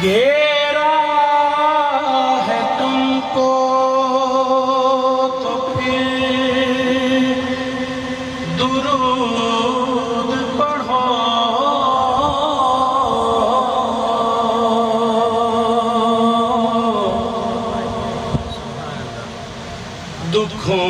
घेरा है तुमको तो फिर दुरूद पढ़ो। दुखों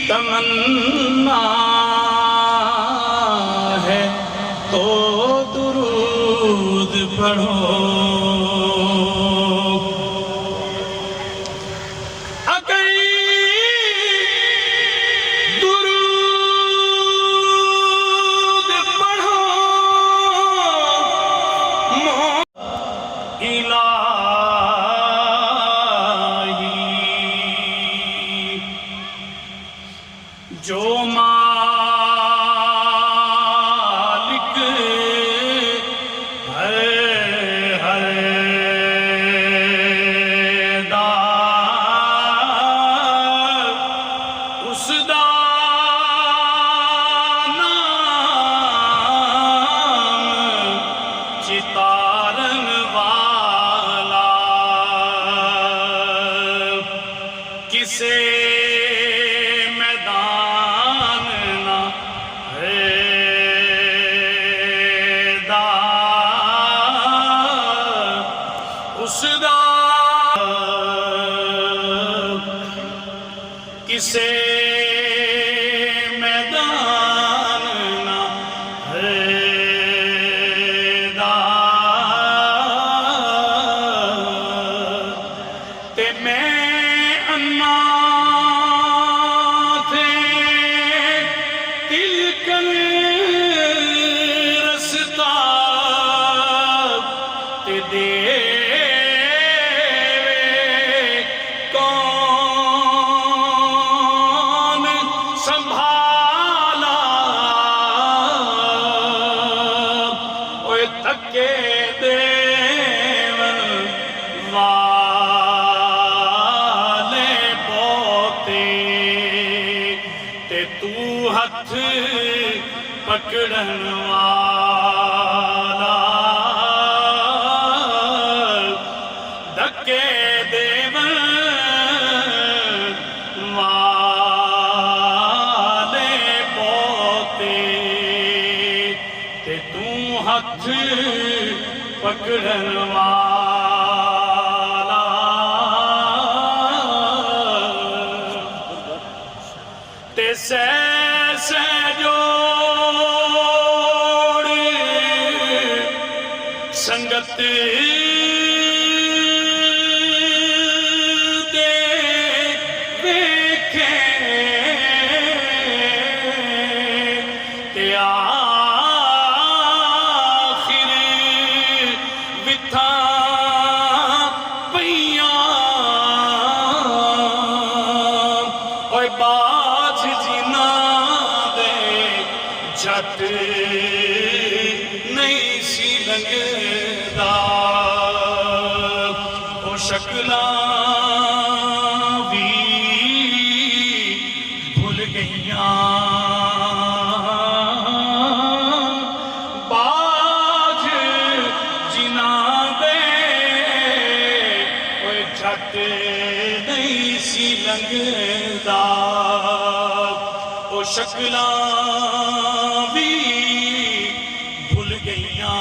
तमन्ना है तो दुरूद पढ़ो। अगर दुरूद पढ़ो जो मालिक है दार उस नाम चितारन वाला किसे उसदा किसे मैदान ना है ते मैं अन्ना थे तिलकन रसता ते दे थके देवन वाले पोते ते तू हथ पकड़न वाला धके देवन वाले पोते ते तू हथ पकड़न वाला ते से जोड़ संगत दे देखे ते बाज जिना दे झट नहीं सी लगदा ओ शक्ला भी भूल गईयां बाज जिना दे ओ झट नहीं सी लगदा ओ शक्ला भी भूल गईयां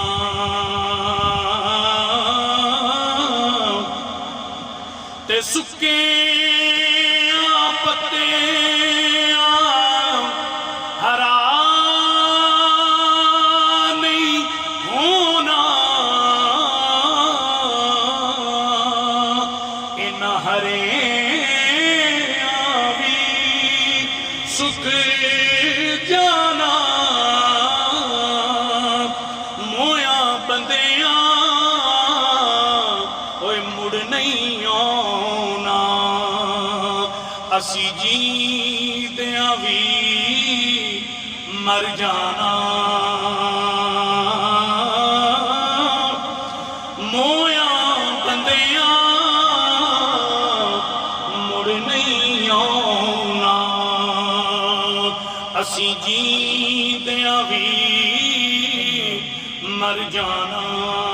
सुख जाना मोया बंदिया ओए मुड़ नहीं आना असी जींदिया भी मर जाना मोया बंदिया मुड़ नहीं आना असी जींदिया भी मर जाना